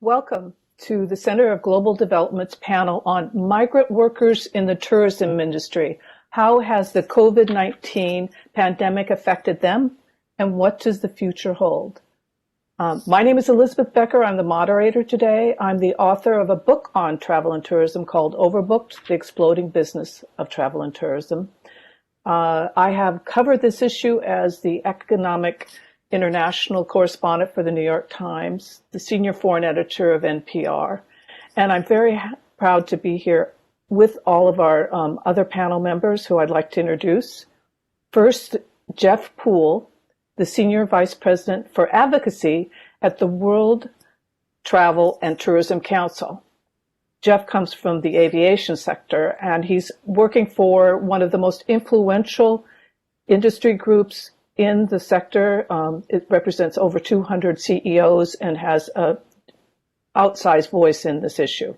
Welcome to the Center of Global Development's panel on migrant workers in the tourism industry. How has the COVID-19 pandemic affected them, and what does the future hold? My name is Elizabeth Becker. I'm the moderator today. I'm the author of a book on travel and tourism called Overbooked, The Exploding Business of Travel and Tourism. I have covered this issue as the economic international correspondent for the New York Times, the senior foreign editor of NPR, and I'm very proud to be here with all of our other panel members who I'd like to introduce. First, Jeff Poole, the Senior Vice President for Advocacy at the World Travel and Tourism Council. Jeff comes from the aviation sector, and he's working for one of the most influential industry groups in the sector. It represents over 200 CEOs and has an outsized voice in this issue.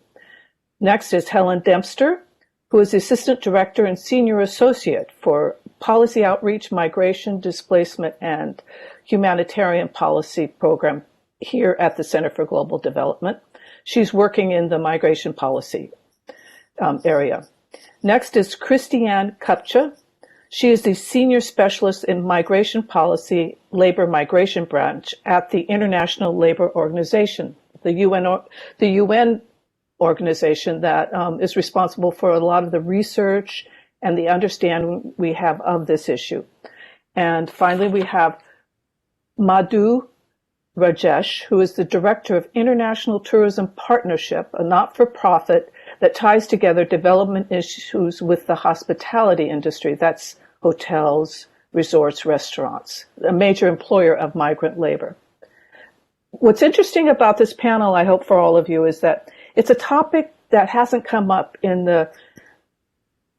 Next is Helen Dempster, who is the Assistant Director and Senior Associate for Policy Outreach, Migration, Displacement, and Humanitarian Policy Program here at the Center for Global Development. She's working in the migration policy area. Next is Christiane Kupcha. She is the Senior Specialist in Migration Policy Labor Migration Branch at the International Labor Organization, the UN organization that is responsible for a lot of the research and the understanding we have of this issue. And finally, we have Madhu Rajesh, who is the Director of International Tourism Partnership, a not-for-profit that ties together development issues with the hospitality industry. That's hotels, resorts, restaurants, a major employer of migrant labor. What's interesting about this panel, I hope for all of you, is that it's a topic that hasn't come up in the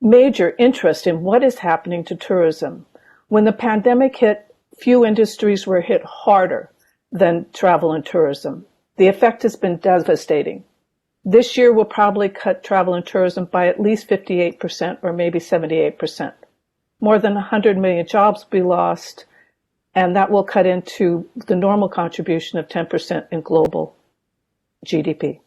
major interest in what is happening to tourism. When the pandemic hit, few industries were hit harder than travel and tourism. The effect has been devastating. This year will probably cut travel and tourism by at least 58% or maybe 78%. More than 100 million jobs will be lost, and that will cut into the normal contribution of 10% in global GDP.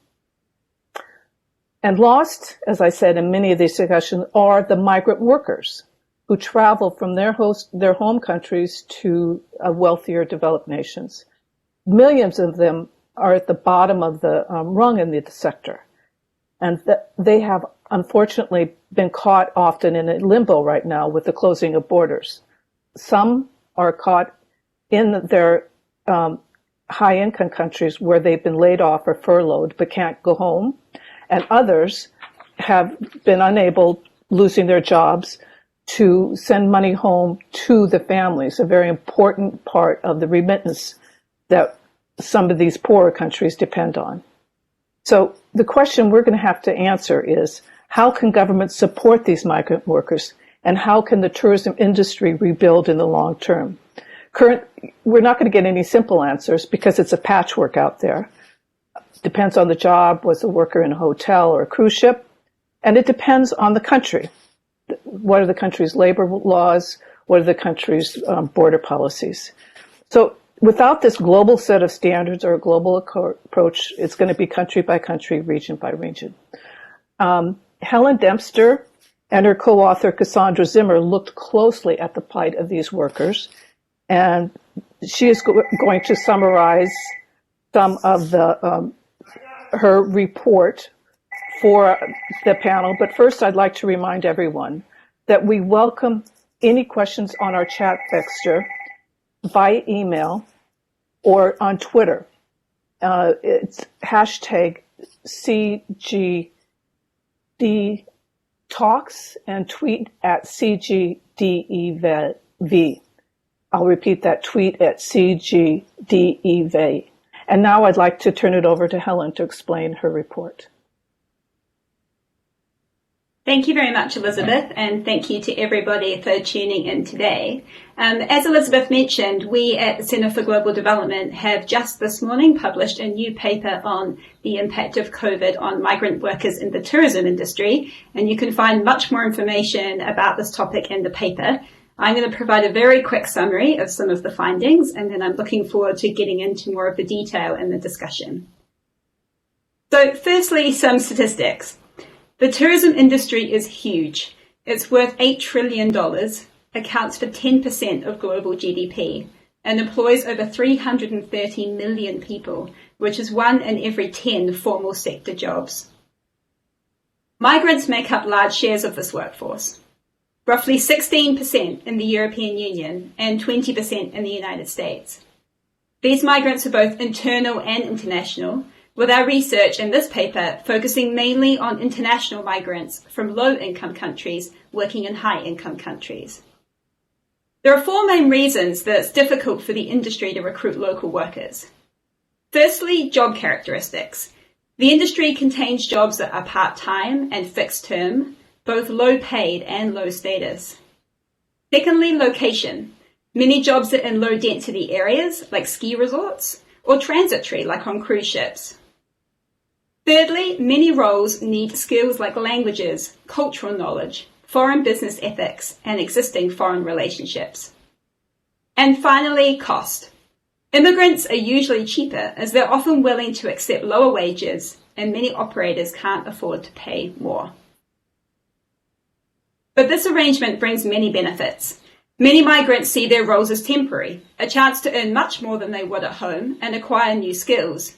And lost, as I said in many of these discussions, are the migrant workers who travel from their home countries to wealthier developed nations. Millions of them are at the bottom of the rung in the sector. And they have unfortunately been caught often in a limbo right now with the closing of borders. Some are caught in their high-income countries where they've been laid off or furloughed but can't go home. And others have been unable, losing their jobs, to send money home to the families, a very important part of the remittance that some of these poorer countries depend on. So the question we're going to have to answer is, how can governments support these migrant workers, and how can the tourism industry rebuild in the long term? We're not going to get any simple answers because it's a patchwork out there. Depends on the job. Was the worker in a hotel or a cruise ship? And it depends on the country. What are the country's labor laws? What are the country's border policies? So without this global set of standards or a global approach, it's going to be country by country, region by region. Helen Dempster and her co-author Cassandra Zimmer looked closely at the plight of these workers, and she is going to summarize some of her report for the panel. But first, I'd like to remind everyone that we welcome any questions on our chat fixture by email or on Twitter. It's hashtag CGD Talks and tweet at CGDEV. I'll repeat that, tweet at CGDEV. And now I'd like to turn it over to Helen to explain her report. Thank you very much, Elizabeth, and thank you to everybody for tuning in today. As Elizabeth mentioned, we at the Centre for Global Development have just this morning published a new paper on the impact of COVID on migrant workers in the tourism industry, and you can find much more information about this topic in the paper. I'm going to provide a very quick summary of some of the findings, and then I'm looking forward to getting into more of the detail in the discussion. So firstly, some statistics. The tourism industry is huge. It's worth $8 trillion, accounts for 10% of global GDP, and employs over 330 million people, which is 1 in every 10 formal sector jobs. Migrants make up large shares of this workforce, roughly 16% in the European Union and 20% in the United States. These migrants are both internal and international, with our research in this paper focusing mainly on international migrants from low-income countries working in high-income countries. There are 4 main reasons that it's difficult for the industry to recruit local workers. Firstly, job characteristics. The industry contains jobs that are part-time and fixed-term, both low-paid and low-status. Secondly, location. Many jobs are in low-density areas, like ski resorts, or transitory, like on cruise ships. Thirdly, many roles need skills like languages, cultural knowledge, foreign business ethics, and existing foreign relationships. And finally, cost. Immigrants are usually cheaper as they're often willing to accept lower wages, and many operators can't afford to pay more. But this arrangement brings many benefits. Many migrants see their roles as temporary, a chance to earn much more than they would at home and acquire new skills.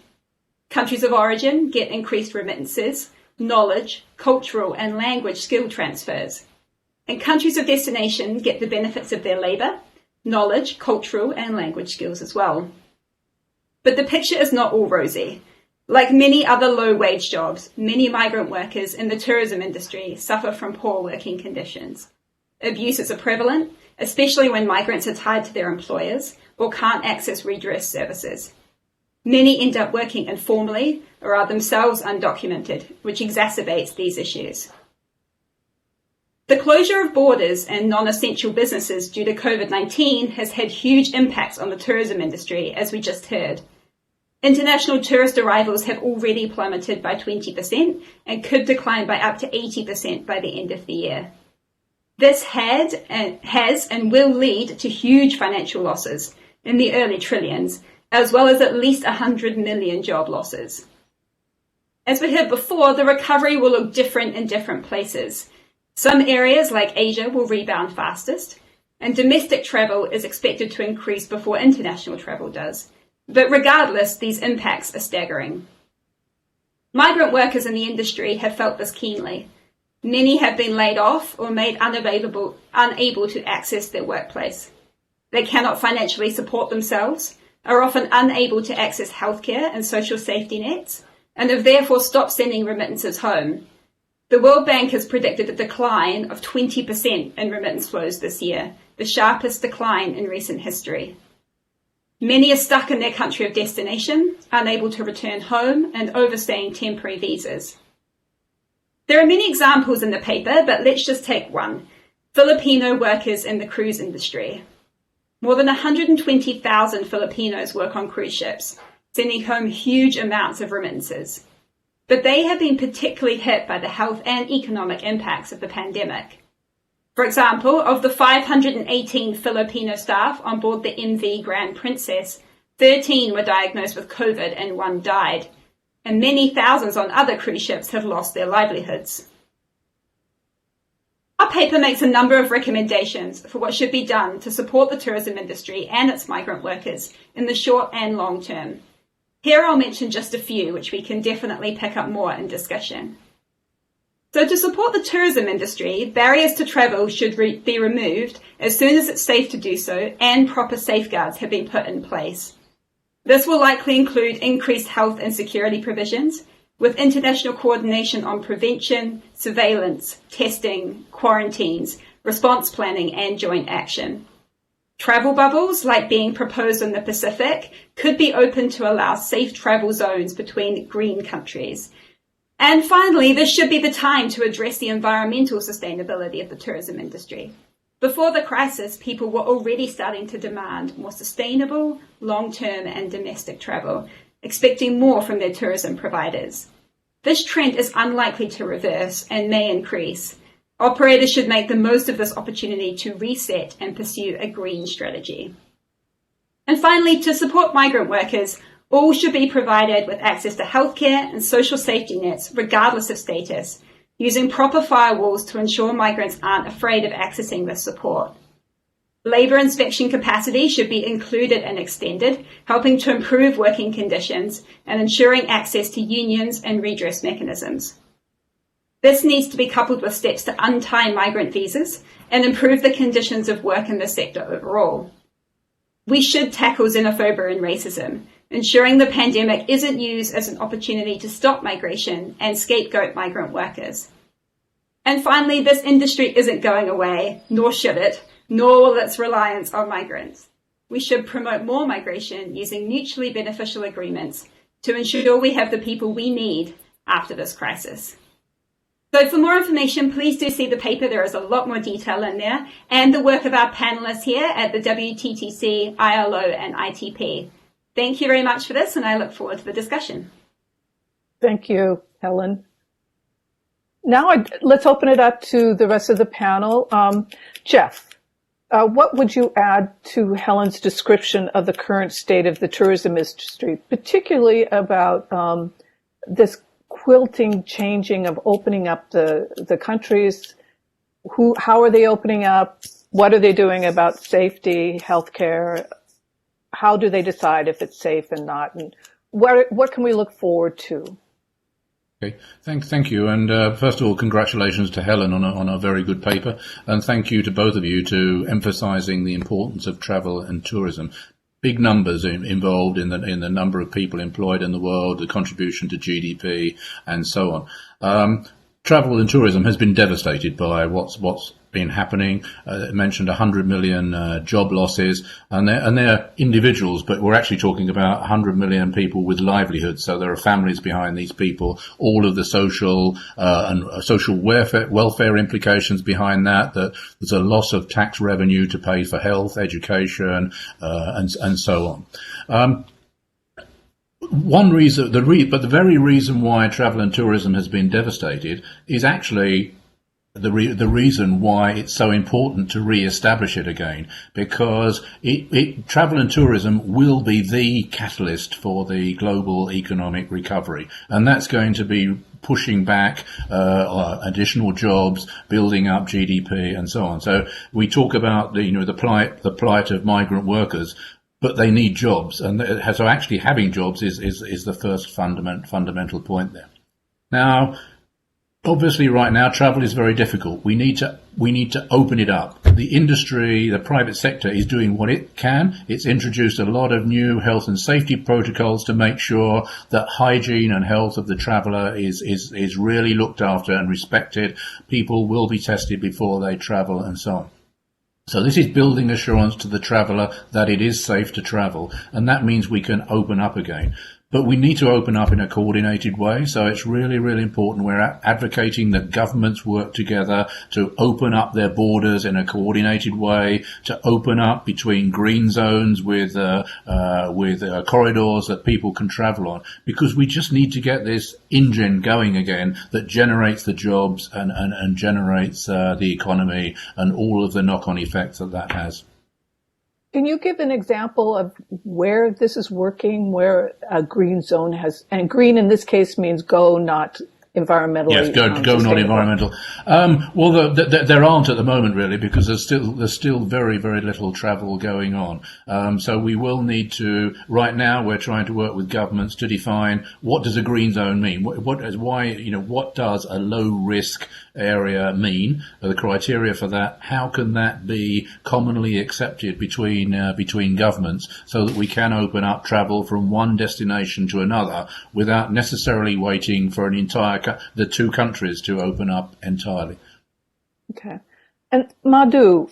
Countries of origin get increased remittances, knowledge, cultural and language skill transfers. And countries of destination get the benefits of their labour, knowledge, cultural and language skills as well. But the picture is not all rosy. Like many other low-wage jobs, many migrant workers in the tourism industry suffer from poor working conditions. Abuses are prevalent, especially when migrants are tied to their employers or can't access redress services. Many end up working informally or are themselves undocumented, which exacerbates these issues. The closure of borders and non-essential businesses due to COVID-19 has had huge impacts on the tourism industry, as we just heard. International tourist arrivals have already plummeted by 20% and could decline by up to 80% by the end of the year. This has and will lead to huge financial losses in the early trillions, as well as at least 100 million job losses. As we heard before, the recovery will look different in different places. Some areas like Asia will rebound fastest, and domestic travel is expected to increase before international travel does. But regardless, these impacts are staggering. Migrant workers in the industry have felt this keenly. Many have been laid off or made unable to access their workplace. They cannot financially support themselves, are often unable to access healthcare and social safety nets, and have therefore stopped sending remittances home. The World Bank has predicted a decline of 20% in remittance flows this year, the sharpest decline in recent history. Many are stuck in their country of destination, unable to return home, and overstaying temporary visas. There are many examples in the paper, but let's just take one: Filipino workers in the cruise industry. More than 120,000 Filipinos work on cruise ships, sending home huge amounts of remittances. But they have been particularly hit by the health and economic impacts of the pandemic. For example, of the 518 Filipino staff on board the MV Grand Princess, 13 were diagnosed with COVID and 1 died, and many thousands on other cruise ships have lost their livelihoods. Our paper makes a number of recommendations for what should be done to support the tourism industry and its migrant workers in the short and long term. Here I'll mention just a few, which we can definitely pick up more in discussion. So to support the tourism industry, barriers to travel should be removed as soon as it's safe to do so, and proper safeguards have been put in place. This will likely include increased health and security provisions, with international coordination on prevention, surveillance, testing, quarantines, response planning, and joint action. Travel bubbles, like being proposed in the Pacific, could be opened to allow safe travel zones between green countries. And finally, this should be the time to address the environmental sustainability of the tourism industry. Before the crisis, people were already starting to demand more sustainable, long-term and domestic travel, expecting more from their tourism providers. This trend is unlikely to reverse and may increase. Operators should make the most of this opportunity to reset and pursue a green strategy. And finally, to support migrant workers, All should be provided with access to healthcare and social safety nets, regardless of status, using proper firewalls to ensure migrants aren't afraid of accessing this support. Labour inspection capacity should be included and extended, helping to improve working conditions and ensuring access to unions and redress mechanisms. This needs to be coupled with steps to untie migrant visas and improve the conditions of work in the sector overall. We should tackle xenophobia and racism, ensuring the pandemic isn't used as an opportunity to stop migration and scapegoat migrant workers. And finally, this industry isn't going away, nor should it, nor will its reliance on migrants. We should promote more migration using mutually beneficial agreements to ensure we have the people we need after this crisis. So for more information, please do see the paper. There is a lot more detail in there, and the work of our panelists here at the WTTC, ILO and ITP. Thank you very much for this, and I look forward to the discussion. Thank you, Helen. Now let's open it up to the rest of the panel. Jeff, what would you add to Helen's description of the current state of the tourism industry, particularly about this quilting changing of opening up the countries? How are they opening up? What are they doing about safety, healthcare? How do they decide if it's safe and not? And what can we look forward to? Okay, thank you. And first of all, congratulations to Helen on a very good paper, and thank you to both of you to emphasising the importance of travel and tourism. Big numbers involved in the number of people employed in the world, the contribution to GDP, and so on. Travel and tourism has been devastated by what's been happening. It mentioned 100 million job losses, and they're individuals, but we're actually talking about 100 million people with livelihoods. So there are families behind these people, all of the social and social welfare implications behind that. That there's a loss of tax revenue to pay for health, education, and so on. One reason, but the very reason why travel and tourism has been devastated is actually the reason why it's so important to re-establish it again, because travel and tourism will be the catalyst for the global economic recovery, and that's going to be pushing back additional jobs, building up GDP, and so on. So we talk about the plight of migrant workers, but they need jobs, and so actually having jobs is the first fundamental point there. Now, obviously, right now travel is very difficult. We need to open it up. The industry, the private sector, is doing what it can. It's introduced a lot of new health and safety protocols to make sure that hygiene and health of the traveller is really looked after and respected. People will be tested before they travel, and so on. So this is building assurance to the traveller that it is safe to travel, and that means we can open up again. But we need to open up in a coordinated way, so it's really, really important. We're advocating that governments work together to open up their borders in a coordinated way, to open up between green zones with corridors that people can travel on, because we just need to get this engine going again that generates the jobs and generates the economy and all of the knock-on effects that has. Can you give an example of where this is working, where a green zone has, and green in this case means go, not environmentally. Yes, go not environmental. Well, there aren't at the moment really, because there's still very, very little travel going on. So we will need to. Right now, we're trying to work with governments to define what does a green zone mean. What does a low risk area mean? The criteria for that. How can that be commonly accepted between governments, so that we can open up travel from one destination to another without necessarily waiting for the two countries to open up entirely. Okay. And Madhu,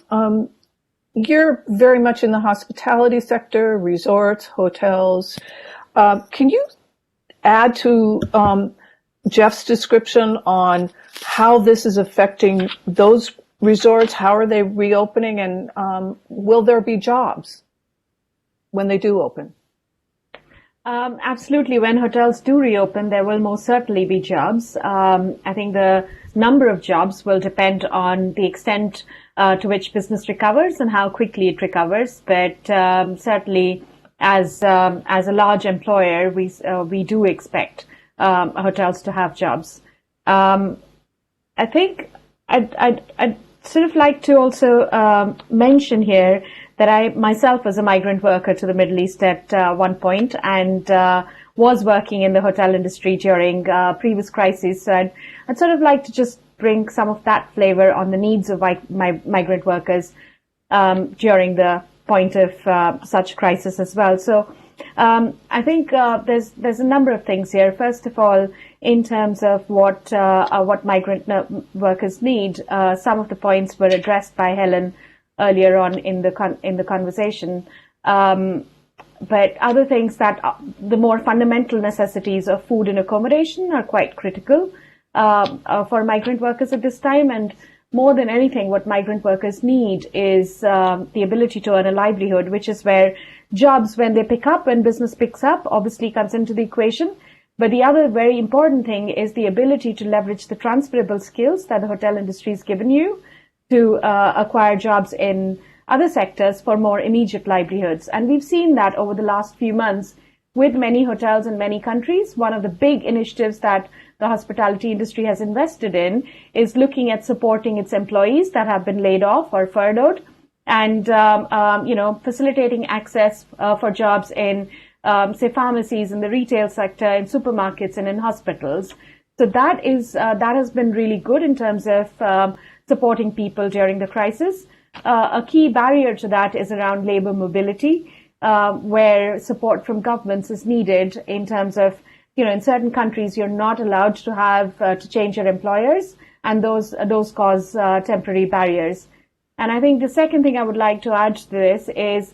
you're very much in the hospitality sector, resorts, hotels. Can you add to Jeff's description on how this is affecting those resorts? How are they reopening, and will there be jobs when they do open? Absolutely. When hotels do reopen, there will most certainly be jobs. I think the number of jobs will depend on the extent to which business recovers and how quickly it recovers. But certainly as a large employer, we do expect hotels to have jobs. I think I'd sort of like to also mention here that I myself was a migrant worker to the Middle East at one point, and was working in the hotel industry during previous crises. So I'd sort of like to just bring some of that flavor on the needs of migrant workers during the point of such crisis as well. So I think there's a number of things here. First of all, in terms of what migrant workers need, some of the points were addressed by Helen earlier on in the conversation. But other things that the more fundamental necessities of food and accommodation are quite critical for migrant workers at this time. And more than anything, what migrant workers need is the ability to earn a livelihood, which is where jobs, when they pick up, when business picks up, obviously comes into the equation. But the other very important thing is the ability to leverage the transferable skills that the hotel industry has given you to acquire jobs in other sectors for more immediate livelihoods. And we've seen that over the last few months with many hotels in many countries. One of the big initiatives that the hospitality industry has invested in is looking at supporting its employees that have been laid off or furloughed, and facilitating access for jobs in say pharmacies, in the retail sector, in supermarkets, and in hospitals. So that has been really good in terms of supporting people during the crisis. A key barrier to that is around labor mobility, where support from governments is needed in terms of, in certain countries, you're not allowed to have to change your employers, and those cause temporary barriers. And I think the second thing I would like to add to this is,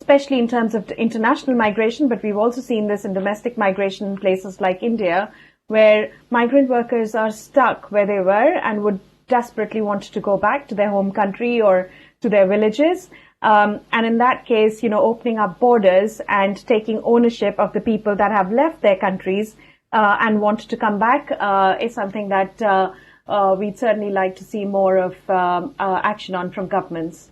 especially in terms of international migration, but we've also seen this in domestic migration in places like India, where migrant workers are stuck where they were and would desperately want to go back to their home country or to their villages. And in that case, opening up borders and taking ownership of the people that have left their countries and want to come back is something that we'd certainly like to see more of action on from governments.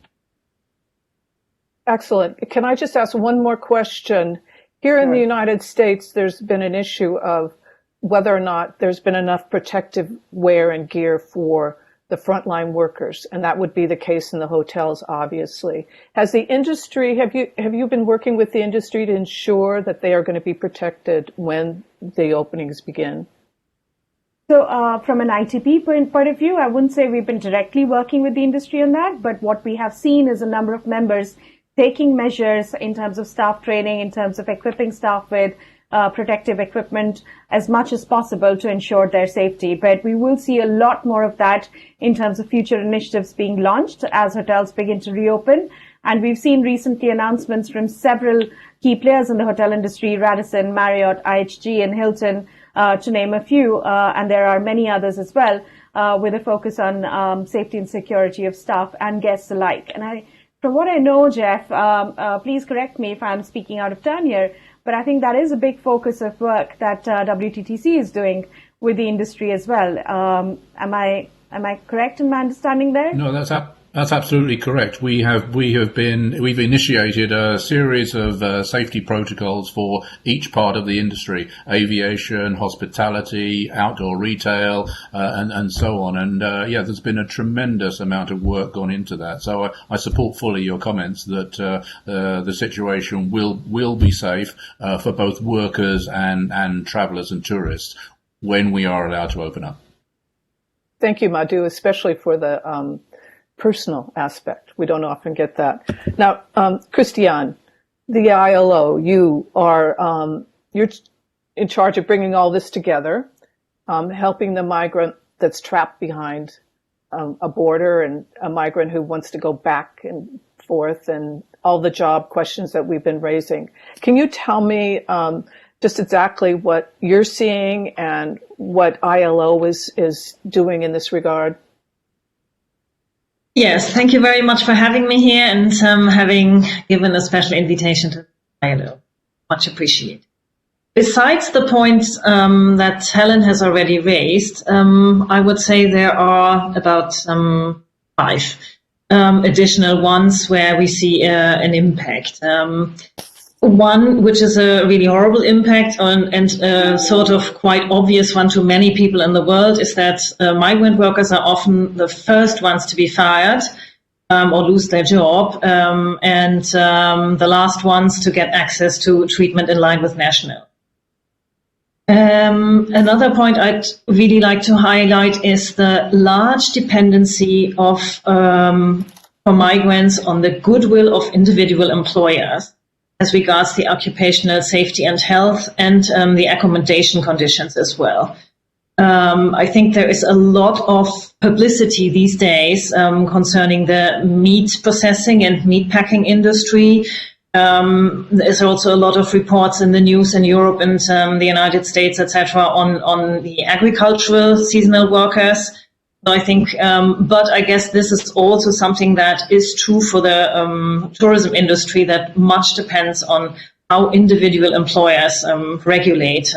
Excellent. Can I just ask one more question? Here in the United States, there's been an issue of whether or not there's been enough protective wear and gear for the frontline workers, and that would be the case in the hotels, obviously. Has the industry, have you been working with the industry to ensure that they are going to be protected when the openings begin? So from an ITP point of view, I wouldn't say we've been directly working with the industry on that, but what we have seen is a number of members taking measures in terms of staff training, in terms of equipping staff with protective equipment as much as possible to ensure their safety. But we will see a lot more of that in terms of future initiatives being launched as hotels begin to reopen. And we've seen recently announcements from several key players in the hotel industry, Radisson, Marriott, IHG, and Hilton, to name a few. And there are many others as well, with a focus on safety and security of staff and guests alike. And from what I know, Jeff, please correct me if I'm speaking out of turn here, but I think that is a big focus of work that WTTC is doing with the industry as well. Am I correct in my understanding there? No, that's absolutely correct. We've initiated a series of safety protocols for each part of the industry: aviation, hospitality, outdoor retail, and so on. And there's been a tremendous amount of work gone into that. So I support fully your comments that the situation will be safe for both workers and travellers and tourists when we are allowed to open up. Thank you, Madhu, especially for the personal aspect. We don't often get that. Now, Christiane, the ILO, you are you're in charge of bringing all this together, helping the migrant that's trapped behind a border and a migrant who wants to go back and forth, and all the job questions that we've been raising. Can you tell me just exactly what you're seeing and what ILO is doing in this regard? Yes, thank you very much for having me here and having given a special invitation to ILO. Much appreciated. Besides the points that Helen has already raised, I would say there are about 5. additional ones where we see an impact. One, which is a really horrible impact and sort of quite obvious one to many people in the world, is that migrant workers are often the first ones to be fired or lose their job, and the last ones to get access to treatment in line with national. Another point I'd really like to highlight is the large dependency of for migrants on the goodwill of individual employers as regards the occupational safety and health and the accommodation conditions as well. I think there is a lot of publicity these days concerning the meat processing and meat packing industry. There's also a lot of reports in the news in Europe and the United States, etc., on the agricultural seasonal workers. So I think, but I guess this is also something that is true for the tourism industry, that much depends on how individual employers regulate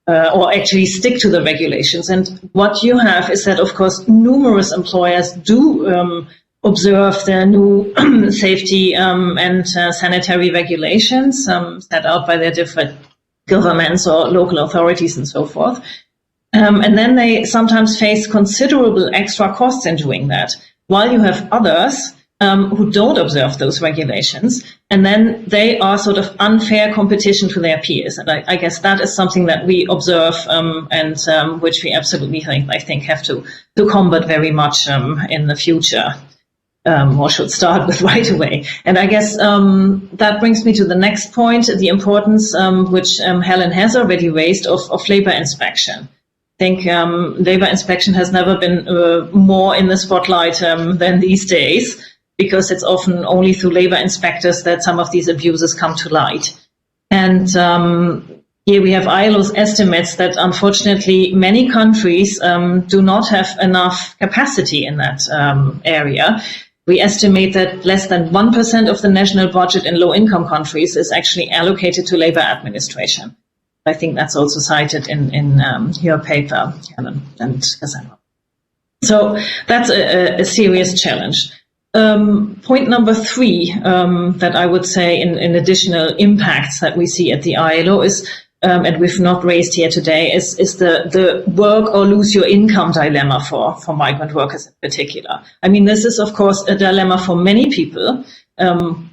or actually stick to the regulations. And what you have is that, of course, numerous employers do observe the new safety and sanitary regulations set out by their different governments or local authorities and so forth. And then they sometimes face considerable extra costs in doing that, while you have others who don't observe those regulations, and then they are sort of unfair competition to their peers. And I guess that is something that we observe and which we absolutely I think have to combat very much in the future. Or should start with right away. And I guess that brings me to the next point, the importance which Helen has already raised of labor inspection. I think labor inspection has never been more in the spotlight than these days, because it's often only through labor inspectors that some of these abuses come to light. And here we have ILO's estimates that unfortunately many countries do not have enough capacity in that area. We estimate that less than 1% of the national budget in low-income countries is actually allocated to labor administration. I think that's also cited in your paper, Helen and Cassandra. So that's a serious challenge. Point number 3 that I would say in additional impacts that we see at the ILO is, and we've not raised here today, is the work or lose your income dilemma for migrant workers in particular. I mean, this is of course a dilemma for many people.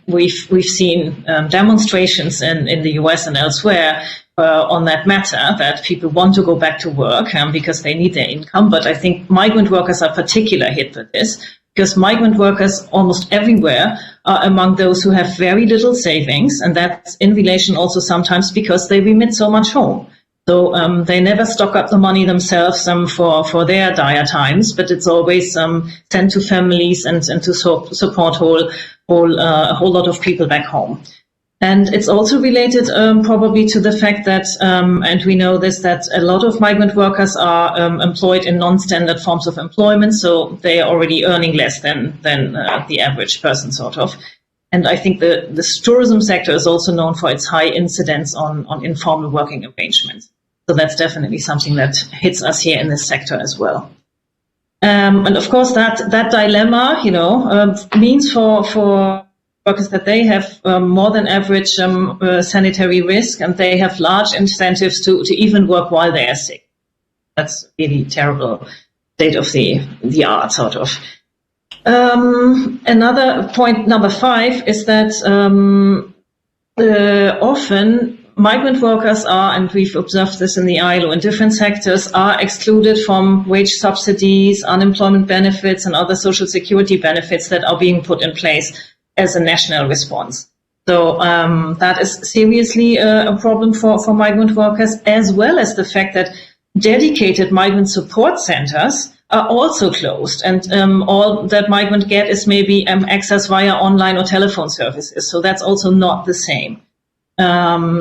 We've seen demonstrations in the US and elsewhere on that matter, that people want to go back to work because they need their income. But I think migrant workers are particularly hit with this, because migrant workers almost everywhere are among those who have very little savings, and that's in relation also sometimes because they remit so much home. So they never stock up the money themselves for their dire times, but it's always sent to families and to support a whole lot of people back home. And it's also related probably to the fact that, and we know this, that a lot of migrant workers are employed in non-standard forms of employment, so they are already earning less than the average person, sort of. And I think the tourism sector is also known for its high incidence on informal working arrangements. So that's definitely something that hits us here in this sector as well. And of course, that dilemma, means for workers that they have more than average sanitary risk, and they have large incentives to even work while they are sick. That's really terrible state of the art, sort of. Another point, number 5, is that often migrant workers are, and we've observed this in the ILO in different sectors, are excluded from wage subsidies, unemployment benefits, and other social security benefits that are being put in place as a national response. So that is seriously a problem for migrant workers, as well as the fact that dedicated migrant support centers are also closed, and all that migrant get is maybe access via online or telephone services. So that's also not the same.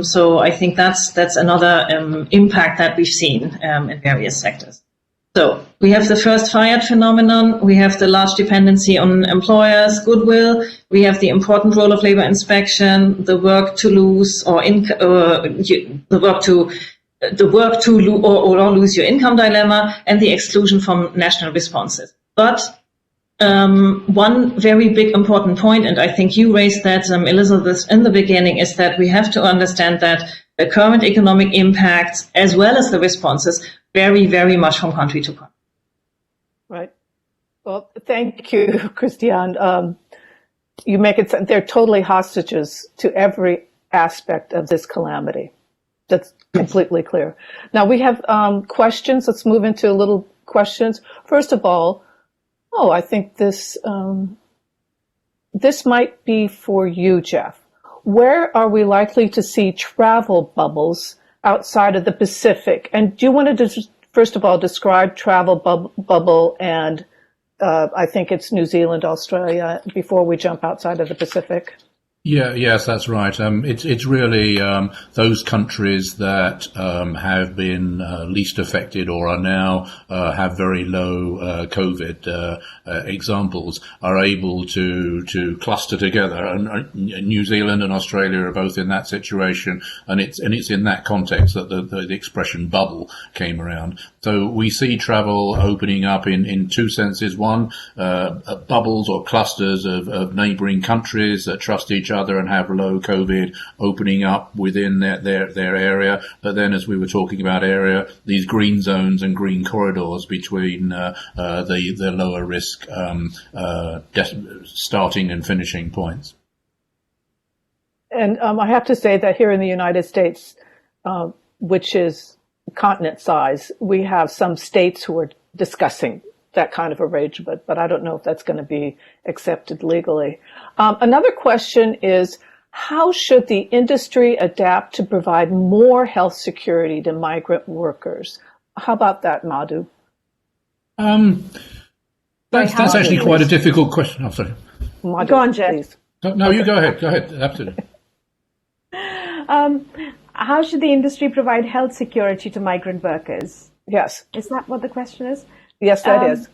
So I think that's another impact that we've seen in various sectors. So we have the first fired phenomenon, we have the large dependency on employers' goodwill, we have the important role of labor inspection, the work to lose or lose your income dilemma, and the exclusion from national responses. But one very big important point, and I think you raised that, Elizabeth, in the beginning, is that we have to understand that the current economic impacts, as well as the responses, vary very much from country to country. Right. Well, thank you, Christiane. You make it sound they're totally hostages to every aspect of this calamity. That's completely clear. Now we have questions. Let's move into little questions. First of all, I think this might be for you, Jeff. Where are we likely to see travel bubbles outside of the Pacific? And do you want to first of all describe travel bubble and I think it's New Zealand, Australia, before we jump outside of the Pacific? Yes, that's right. It's really those countries that have been least affected or are now have very low COVID examples are able to cluster together. And New Zealand and Australia are both in that situation, and it's in that context that the expression bubble came around. So we see travel opening up in two senses. One, bubbles or clusters of neighbouring countries that trust each other and have low COVID opening up within their area. But then, as we were talking about area, these green zones and green corridors between the lower risk starting and finishing points. And I have to say that here in the United States, which is continent size, we have some states who are discussing that kind of arrangement, but I don't know if that's going to be accepted legally. Another question is, how should the industry adapt to provide more health security to migrant workers? How about that, Madhu? That's actually quite a difficult question. Oh, sorry. Madhu, Go on, Jeff. please. No, you go ahead. Go ahead. Absolutely. How should the industry provide health security to migrant workers? Yes. Is that what the question is? Yes, that is.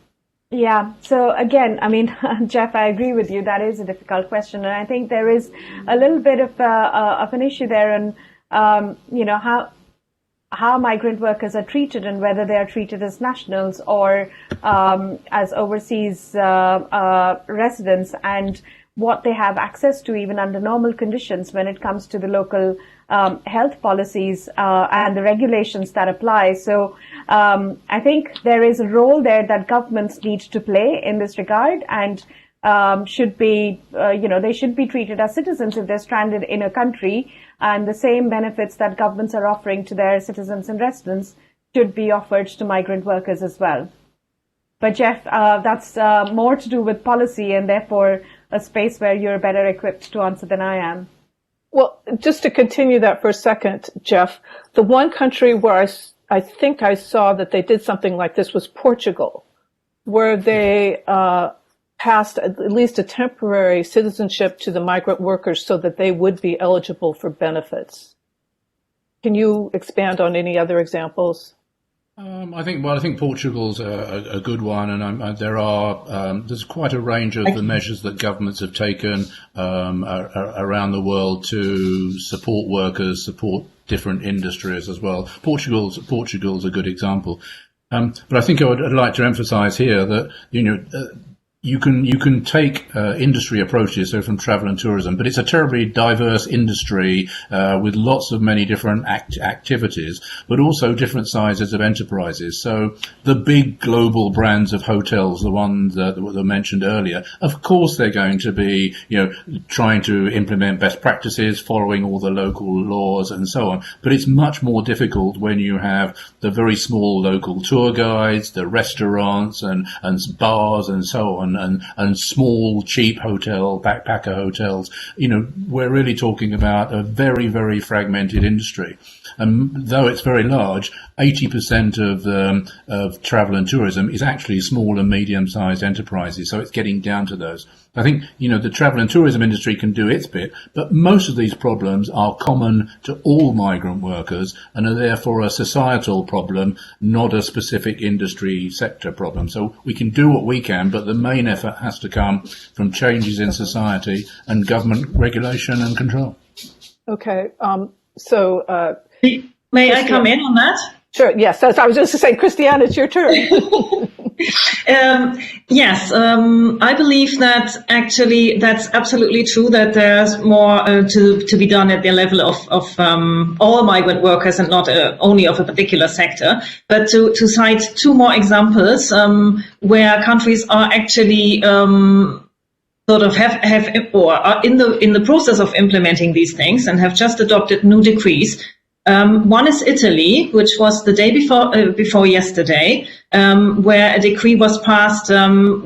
Yeah. So again, I mean, Jeff, I agree with you. That is a difficult question, and I think there is a little bit of an issue there, and how migrant workers are treated, and whether they are treated as nationals or as overseas residents, and what they have access to even under normal conditions when it comes to the local health policies and the regulations that apply. So I think there is a role there that governments need to play in this regard, and should be, they should be treated as citizens if they're stranded in a country, and the same benefits that governments are offering to their citizens and residents should be offered to migrant workers as well. But Jeff, that's more to do with policy, and therefore a space where you're better equipped to answer than I am. Well, just to continue that for a second, Jeff, the one country where I think I saw that they did something like this was Portugal, where they passed at least a temporary citizenship to the migrant workers so that they would be eligible for benefits. Can you expand on any other examples? I think Portugal's a good one, and there's quite a range of the measures that governments have taken around the world to support workers, support different industries as well. Portugal's a good example, but I think I'd like to emphasise here that you can take industry approaches, so from travel and tourism, but it's a terribly diverse industry with lots of many different activities, but also different sizes of enterprises. So the big global brands of hotels, the ones that were mentioned earlier, of course they're going to be, trying to implement best practices, following all the local laws and so on. But it's much more difficult when you have the very small local tour guides, the restaurants and bars and so on, and small, cheap backpacker hotels. We're really talking about a very, very fragmented industry. And though it's very large, 80% of travel and tourism is actually small and medium-sized enterprises. So it's getting down to those. I think, the travel and tourism industry can do its bit, but most of these problems are common to all migrant workers and are therefore a societal problem, not a specific industry sector problem. So we can do what we can, but the main effort has to come from changes in society and government regulation and control. Okay. May I come in on that? Sure. Yes. I was just going to say, Christiane, it's your turn. Yes, I believe that actually that's absolutely true, that there's more to be done at the level of all migrant workers and not only of a particular sector. But to cite two more examples where countries are actually sort of have or are in the process of implementing these things and have just adopted new decrees. One is Italy, which was the day before yesterday, where a decree was passed,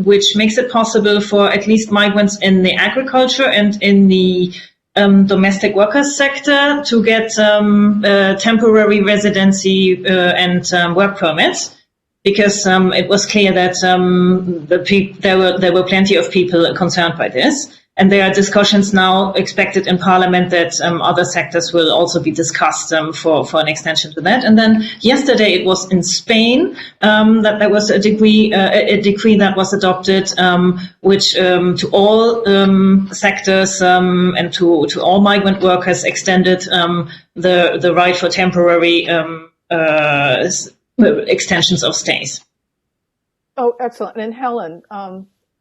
which makes it possible for at least migrants in the agriculture and in the domestic workers sector to get temporary residency and work permits. Because it was clear that there were plenty of people concerned by this, and there are discussions now expected in Parliament that other sectors will also be discussed for an extension to that. And then yesterday it was in Spain that there was a decree that was adopted, which to all sectors and to all migrant workers extended the right for temporary extensions of stays. Oh, excellent. And Helen,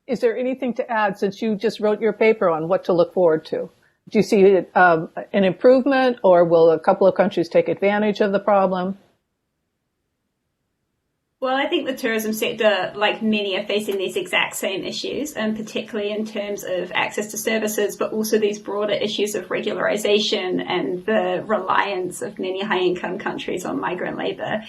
is there anything to add, since you just wrote your paper on what to look forward to? Do you see an improvement, or will a couple of countries take advantage of the problem? Well, I think the tourism sector, like many, are facing these exact same issues, and particularly in terms of access to services, but also these broader issues of regularization and the reliance of many high-income countries on migrant labor.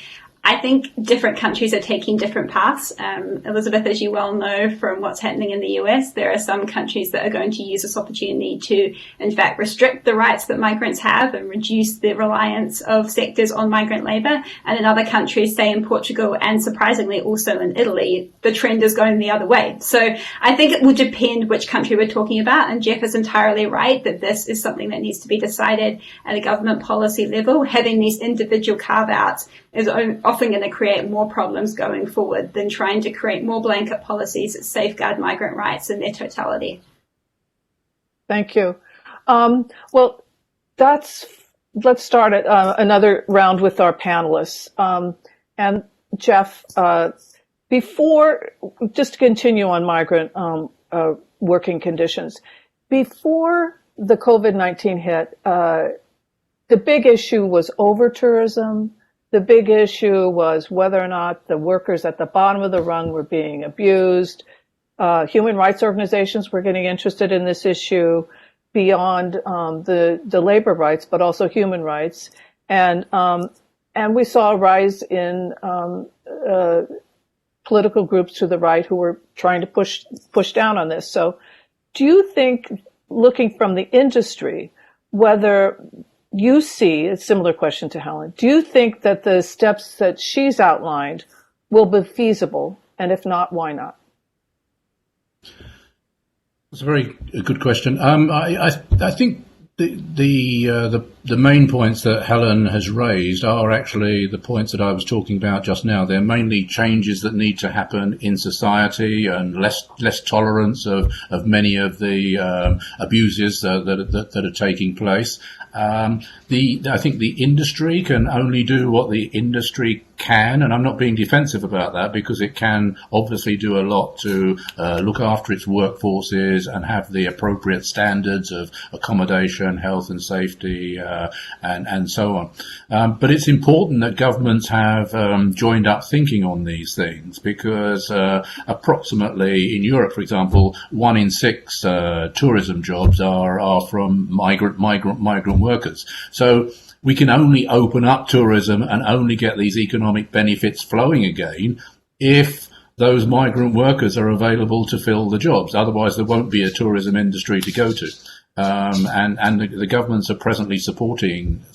I think different countries are taking different paths. Elizabeth, as you well know from what's happening in the US, there are some countries that are going to use this opportunity to, in fact, restrict the rights that migrants have and reduce the reliance of sectors on migrant labor. And in other countries, say in Portugal and surprisingly also in Italy, the trend is going the other way. So I think it will depend which country we're talking about. And Jeff is entirely right that this is something that needs to be decided at a government policy level. Having these individual carve-outs is often going to create more problems going forward than trying to create more blanket policies that safeguard migrant rights in their totality. Thank you. Well, let's start another round with our panelists. And Jeff, just to continue on migrant working conditions, before the COVID-19 hit, the big issue was over-tourism. The big issue was whether or not the workers at the bottom of the rung were being abused. Human rights organizations were getting interested in this issue beyond the labor rights, but also human rights. And we saw a rise in political groups to the right who were trying to push down on this. So do you think, looking from the industry, whether you see, a similar question to Helen, do you think that the steps that she's outlined will be feasible? And if not, why not? That's a very good question. I think the main points that Helen has raised are actually the points that I was talking about just now. They're mainly changes that need to happen in society and less tolerance of many of the abuses that are taking place. I think the industry can only do what the industry can, and I'm not being defensive about that, because it can obviously do a lot to look after its workforces and have the appropriate standards of accommodation, health and safety, and so on. But it's important that governments have joined up thinking on these things, because approximately in Europe, for example, 1 in 6 tourism jobs are from migrant workers. So we can only open up tourism and only get these economic benefits flowing again if those migrant workers are available to fill the jobs. Otherwise, there won't be a tourism industry to go to. And the governments are presently supporting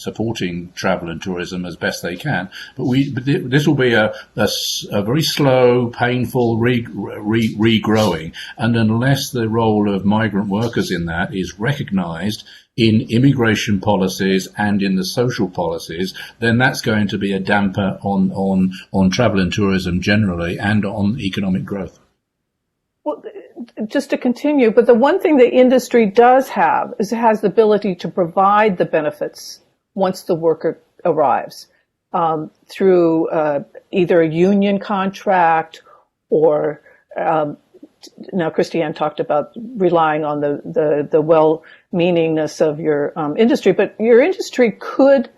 travel and tourism as best they can. But this will be a very slow, painful regrowing. And unless the role of migrant workers in that is recognised in immigration policies and in the social policies, then that's going to be a damper on travel and tourism generally and on economic growth. Well, just to continue, but the one thing the industry does have is it has the ability to provide the benefits once the worker arrives, through either a union contract or now Christiane talked about relying on the well-meaningness of your industry, but your industry could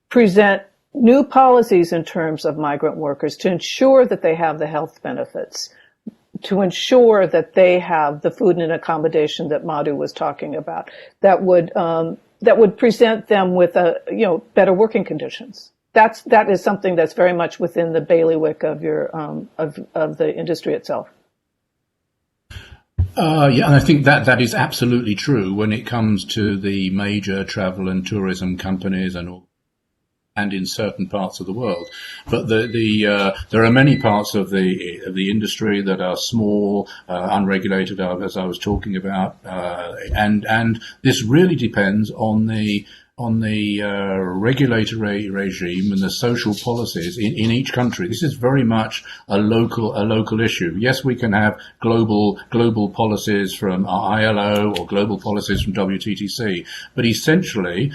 present new policies in terms of migrant workers to ensure that they have the health benefits, to ensure that they have the food and accommodation that Madhu was talking about, that would present them with better working conditions. That is something that's very much within the bailiwick of your of the industry itself. Yeah, and I think that is absolutely true when it comes to the major travel and tourism companies and in certain parts of the world. But there are many parts of the industry that are small, unregulated, as I was talking about, and this really depends on the regulatory regime and the social policies in each country. This is very much a local issue. Yes, we can have global policies from ILO or global policies from WTTC, but essentially,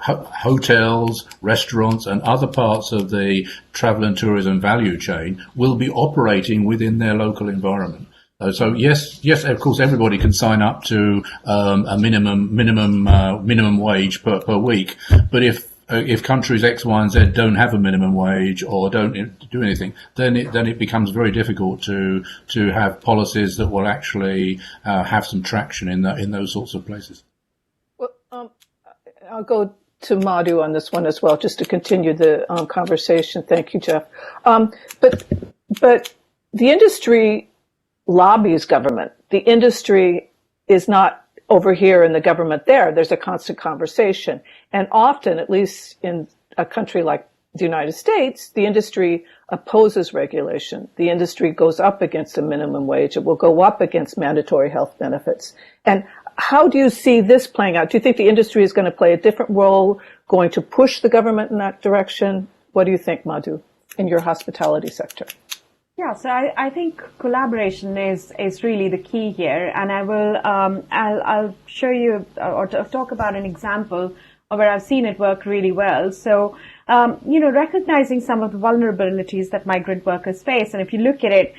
hotels, restaurants, and other parts of the travel and tourism value chain will be operating within their local environment. So yes, of course, everybody can sign up to a minimum wage per week. But if countries X, Y, and Z don't have a minimum wage or don't do anything, then it becomes very difficult to have policies that will actually have some traction in those sorts of places. Well, I'll go to Madhu on this one as well, just to continue the conversation. Thank you, Jeff. But the industry lobbies government. The industry is not over here and the government there. There's a constant conversation. And often, at least in a country like the United States, the industry opposes regulation. The industry goes up against a minimum wage. It will go up against mandatory health benefits. And how do you see this playing out? Do you think the industry is going to play a different role, going to push the government in that direction? What do you think, Madhu, in your hospitality sector? Yeah, so I think collaboration is really the key here, and I'll show you or talk about an example of where I've seen it work really well. So, recognizing some of the vulnerabilities that migrant workers face, and if you look at it,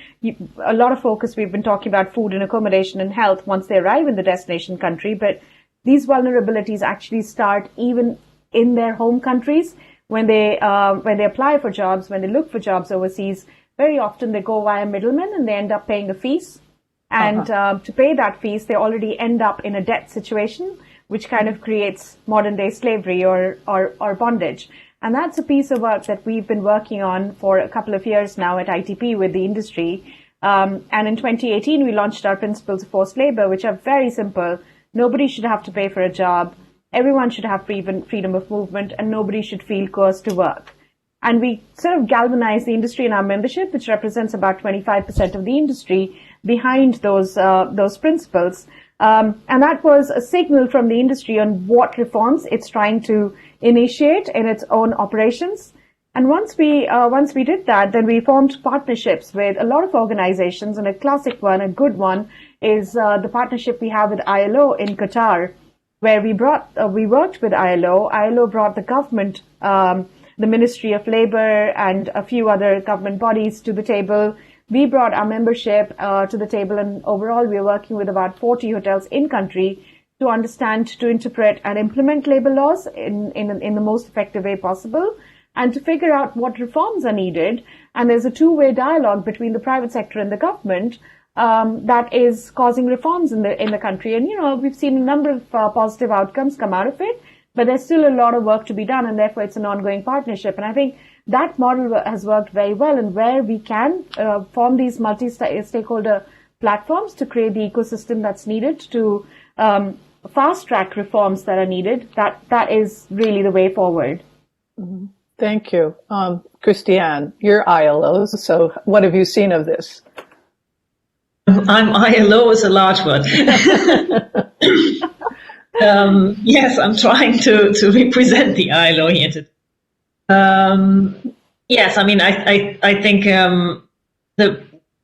a lot of focus we've been talking about food and accommodation and health once they arrive in the destination country, but these vulnerabilities actually start even in their home countries when they apply for jobs, when they look for jobs overseas. Very often they go via middlemen and they end up paying a fees. And to pay that fees, they already end up in a debt situation, which kind of creates modern day slavery or bondage. And that's a piece of work that we've been working on for a couple of years now at ITP with the industry. And in 2018, we launched our principles of forced labor, which are very simple. Nobody should have to pay for a job. Everyone should have freedom of movement, and nobody should feel coerced to work. And we sort of galvanize the industry in our membership, which represents about 25% of the industry, behind those principles. And that was a signal from the industry on what reforms it's trying to initiate in its own operations. And once we did that, then we formed partnerships with a lot of organizations, and a classic one, a good one, is the partnership we have with ILO in Qatar, where we worked with ILO. ILO brought the government, the Ministry of Labor and a few other government bodies to the table. We brought our membership to the table, and overall we are working with about 40 hotels in country to understand, to interpret and implement labor laws in the most effective way possible, and to figure out what reforms are needed. And there's a two-way dialogue between the private sector and the government that is causing reforms in the country. And we've seen a number of positive outcomes come out of it. But there's still a lot of work to be done, and therefore it's an ongoing partnership. And I think that model has worked very well, and where we can form these multi-stakeholder platforms to create the ecosystem that's needed to fast-track reforms that are needed, that is really the way forward. Mm-hmm. Thank you. Christiane, you're ILO, so what have you seen of this? ILO is a large word. Yes, I'm trying to represent the ILO here today. Yes, I mean, I think the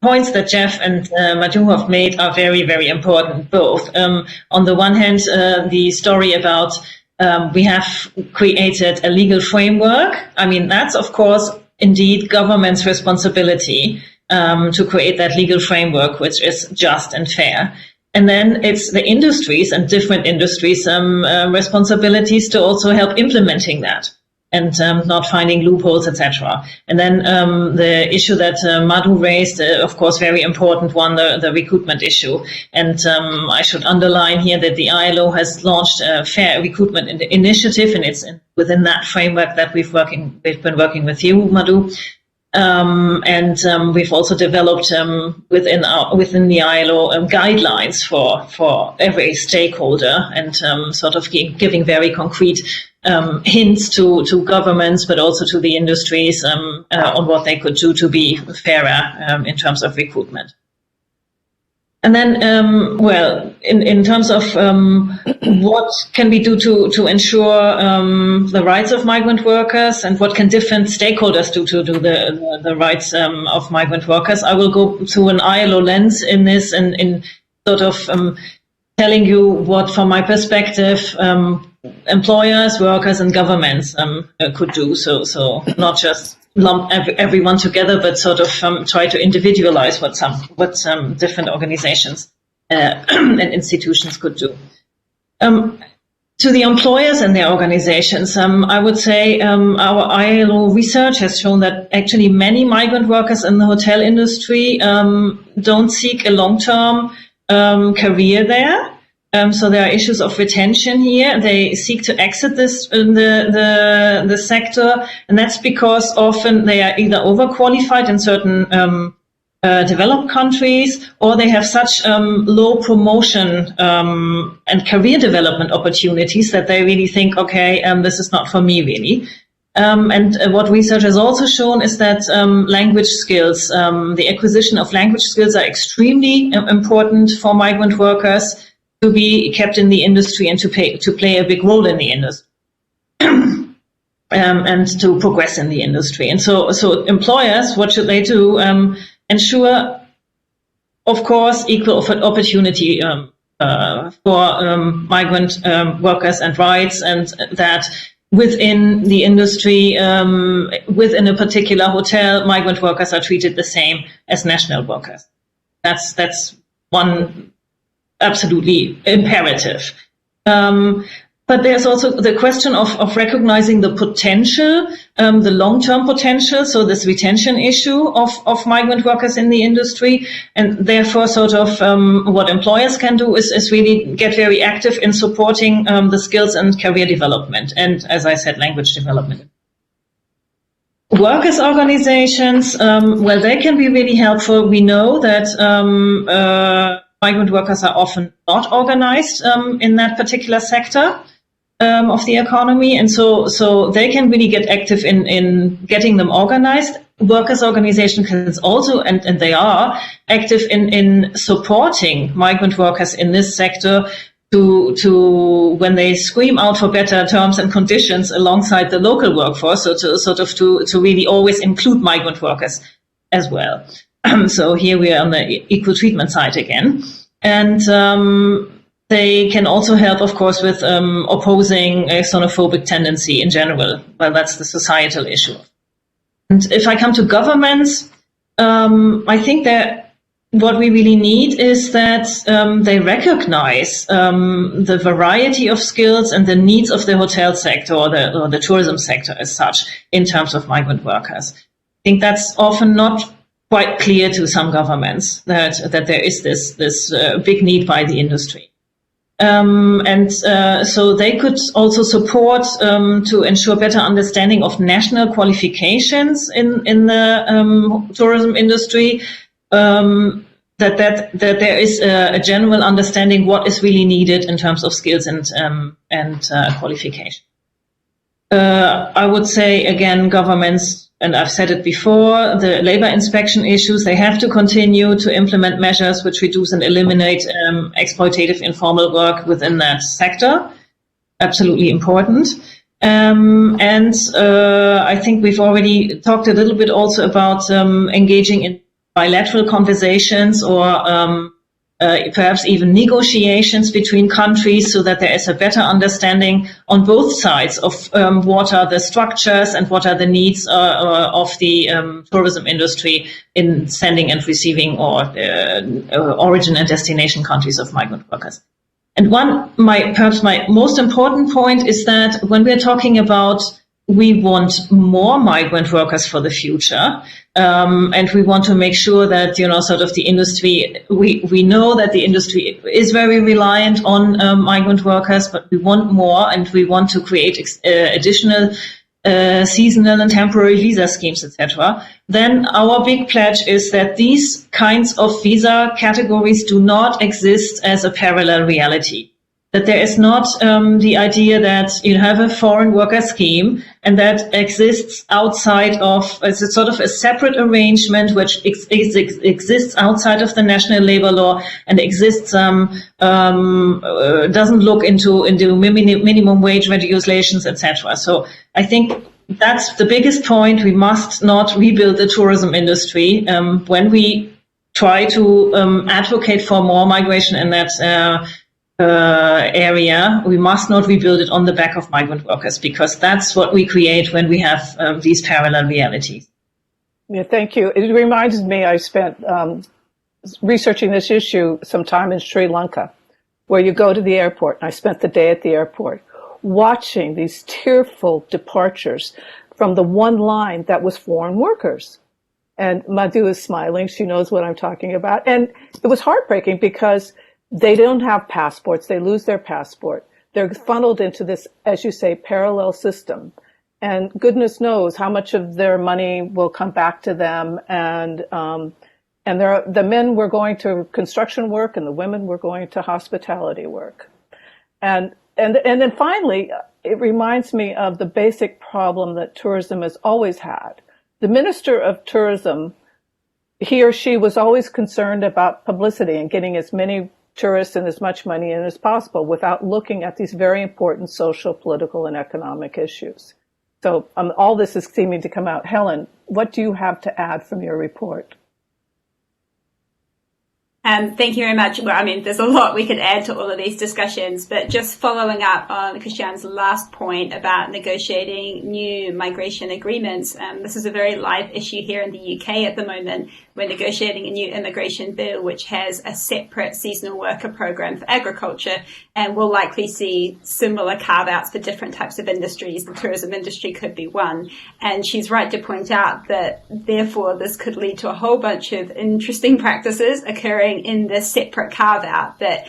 points that Jeff and Madhu have made are very, very important, both. On the one hand, the story about we have created a legal framework. I mean, that's, of course, indeed government's responsibility to create that legal framework which is just and fair. And then it's the industries and different industries' responsibilities to also help implementing that and not finding loopholes, etc. And then the issue that Madhu raised, of course, very important one, the recruitment issue. And I should underline here that the ILO has launched a fair recruitment initiative, and it's within that framework that we've been working with you, Madhu. And we've also developed within the ILO guidelines for every stakeholder, and sort of giving very concrete hints to governments, but also to the industries on what they could do to be fairer in terms of recruitment. And then, in terms of what can we do to ensure the rights of migrant workers, and what can different stakeholders do to do the rights of migrant workers, I will go through an ILO lens in this, and in sort of telling you what, from my perspective, employers, workers, and governments could do. So not just lump everyone together, but sort of try to individualize what some different organizations and institutions could do. To the employers and their organizations, I would say our ILO research has shown that actually many migrant workers in the hotel industry don't seek a long-term career there. So there are issues of retention here. They seek to exit the sector, and that's because often they are either overqualified in certain developed countries, or they have such low promotion and career development opportunities that they really think, okay, this is not for me really. And what research has also shown is that language skills, the acquisition of language skills, are extremely important for migrant workers to be kept in the industry and to play a big role in the industry. And to progress in the industry. And so employers, what should they do? Ensure, of course, equal opportunity for migrant workers and rights, and that within the industry, within a particular hotel, migrant workers are treated the same as national workers. That's one absolutely imperative. But there's also the question of recognizing the potential, the long-term potential, so this retention issue of migrant workers in the industry, and therefore sort of what employers can do is really get very active in supporting the skills and career development, and, as I said, language development. Workers' organizations, they can be really helpful. We know that migrant workers are often not organized in that particular sector of the economy, and so they can really get active in getting them organized. Workers' organizations can also, and they are active in supporting migrant workers in this sector to when they scream out for better terms and conditions alongside the local workforce, so to really always include migrant workers as well. So here we are on the equal treatment side again. And they can also help, of course, with opposing a xenophobic tendency in general. Well, that's the societal issue. And if I come to governments, I think that what we really need is that they recognize the variety of skills and the needs of the hotel sector or the tourism sector as such in terms of migrant workers. I think that's often not quite clear to some governments that there is this big need by the industry. So they could also support to ensure better understanding of national qualifications in the tourism industry, that there is a general understanding what is really needed in terms of skills and qualification. I would say, again, governments, and I've said it before, the labor inspection issues, they have to continue to implement measures which reduce and eliminate exploitative informal work within that sector. Absolutely important. I think we've already talked a little bit also about engaging in bilateral conversations or perhaps even negotiations between countries so that there is a better understanding on both sides of what are the structures and what are the needs of the tourism industry in sending and receiving or origin and destination countries of migrant workers. And perhaps my most important point is that when we're talking about we want more migrant workers for the future, and we want to make sure that, sort of the industry, we know that the industry is very reliant on migrant workers, but we want more, and we want to create additional seasonal and temporary visa schemes, etc. Then our big pledge is that these kinds of visa categories do not exist as a parallel reality. That there is not the idea that you have a foreign worker scheme and that exists outside of, it's a sort of a separate arrangement which exists outside of the national labor law and exists, doesn't look into minimum wage regulations, etc. So I think that's the biggest point. We must not rebuild the tourism industry when we try to advocate for more migration in that area. We must not rebuild it on the back of migrant workers, because that's what we create when we have these parallel realities. Yeah, thank you. It reminds me, I spent researching this issue some time in Sri Lanka, where you go to the airport, and I spent the day at the airport watching these tearful departures from the one line that was foreign workers. And Madhu is smiling. She knows what I'm talking about. And it was heartbreaking because they don't have passports. They lose their passport. They're funneled into this, as you say, parallel system. And goodness knows how much of their money will come back to them. And the men were going to construction work and the women were going to hospitality work. And then finally, it reminds me of the basic problem that tourism has always had. The Minister of Tourism, he or she was always concerned about publicity and getting as many tourists and as much money in as possible without looking at these very important social, political, and economic issues. So all this is seeming to come out. Helen, what do you have to add from your report? Thank you very much. Well, I mean, there's a lot we could add to all of these discussions, but just following up on Christiane's last point about negotiating new migration agreements, this is a very live issue here in the UK at the moment. We're negotiating a new immigration bill which has a separate seasonal worker program for agriculture, and we'll likely see similar carve-outs for different types of industries. The tourism industry could be one. And she's right to point out that, therefore, this could lead to a whole bunch of interesting practices occurring in this separate carve-out that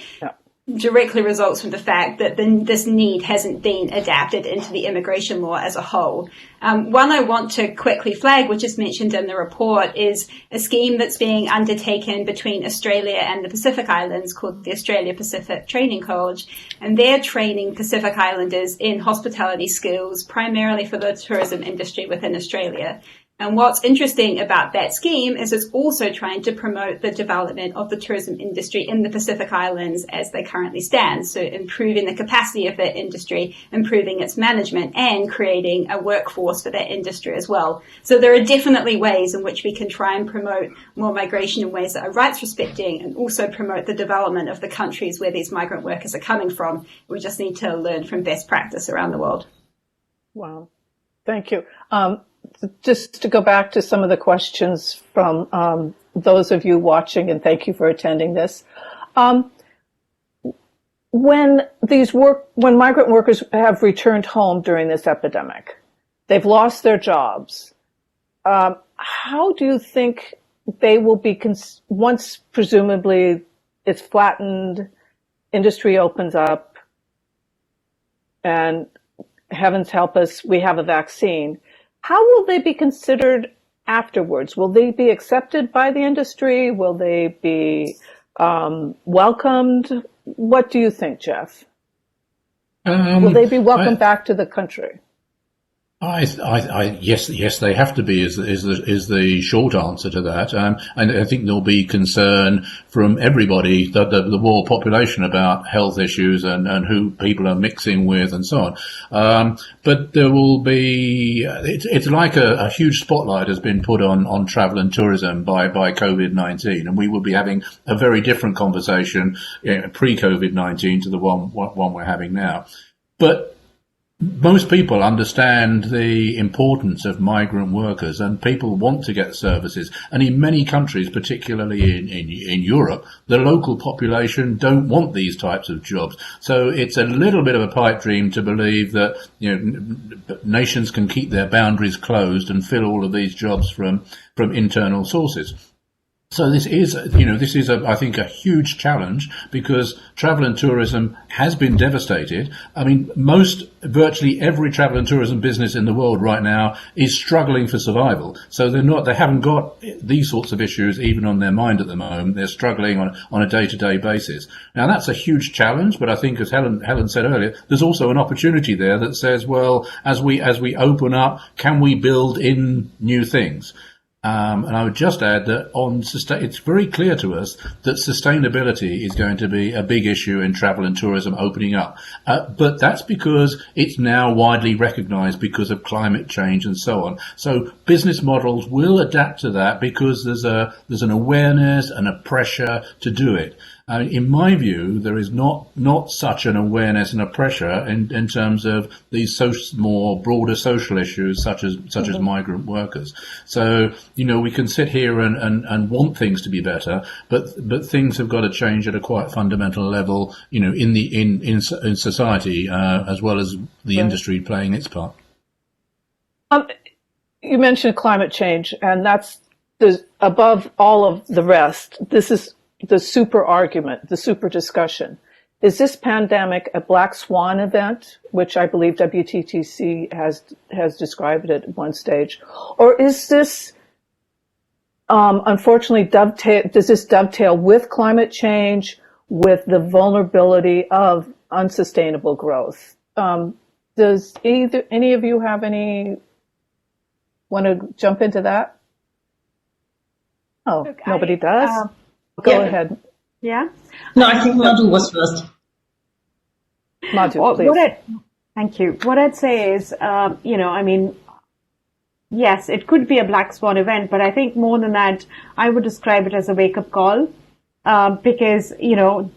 directly results from the fact that this need hasn't been adapted into the immigration law as a whole. One I want to quickly flag, which is mentioned in the report, is a scheme that's being undertaken between Australia and the Pacific Islands called the Australia Pacific Training College, and they're training Pacific Islanders in hospitality skills, primarily for the tourism industry within Australia. And what's interesting about that scheme is it's also trying to promote the development of the tourism industry in the Pacific Islands as they currently stand. So improving the capacity of that industry, improving its management, and creating a workforce for that industry as well. So there are definitely ways in which we can try and promote more migration in ways that are rights respecting and also promote the development of the countries where these migrant workers are coming from. We just need to learn from best practice around the world. Wow. Thank you. Just to go back to some of the questions from those of you watching, and thank you for attending this. When migrant workers have returned home during this epidemic, they've lost their jobs. How do you think they will be, once presumably it's flattened, industry opens up, and heavens help us, we have a vaccine. How will they be considered afterwards? Will they be accepted by the industry? Will they be welcomed? What do you think, Jeff? Will they be welcomed back to the country? Yes, they have to be. Is the short answer to that, and I think there'll be concern from everybody, the world population, about health issues and who people are mixing with and so on. But there will be. It's like a huge spotlight has been put on travel and tourism by COVID-19, and we will be having a very different conversation pre-COVID-19 to the one we're having now. But most people understand the importance of migrant workers, and people want to get services. And in many countries, particularly in Europe, the local population don't want these types of jobs. So it's a little bit of a pipe dream to believe that nations can keep their boundaries closed and fill all of these jobs from internal sources. So this is, I think, a huge challenge, because travel and tourism has been devastated. I mean, virtually every travel and tourism business in the world right now is struggling for survival. So they haven't got these sorts of issues even on their mind at the moment. They're struggling on a day-to-day basis. Now, that's a huge challenge, but I think, as Helen said earlier, there's also an opportunity there that says, well, as we open up, can we build in new things? And I would just add that it's very clear to us that sustainability is going to be a big issue in travel and tourism opening up. But that's because it's now widely recognized because of climate change and so on. So business models will adapt to that because there's an awareness and a pressure to do it. In my view, there is not such an awareness and a pressure in terms of these more broader social issues such as migrant workers. So, we can sit here and want things to be better, but things have got to change at a quite fundamental level, in society, as well as the industry playing its part. You mentioned climate change, and that's above all of the rest. This is the super argument, the super discussion. Is this pandemic a black swan event, which I believe WTTC has described it at one stage, or is this unfortunately does this dovetail with climate change, with the vulnerability of unsustainable growth? Does any of you want to jump into that? Oh, look, nobody does? Go ahead. Yeah? No, I think Madhu was first. Madhu, please. Thank you. What I'd say is, yes, it could be a black swan event, but I think more than that, I would describe it as a wake-up call, because, the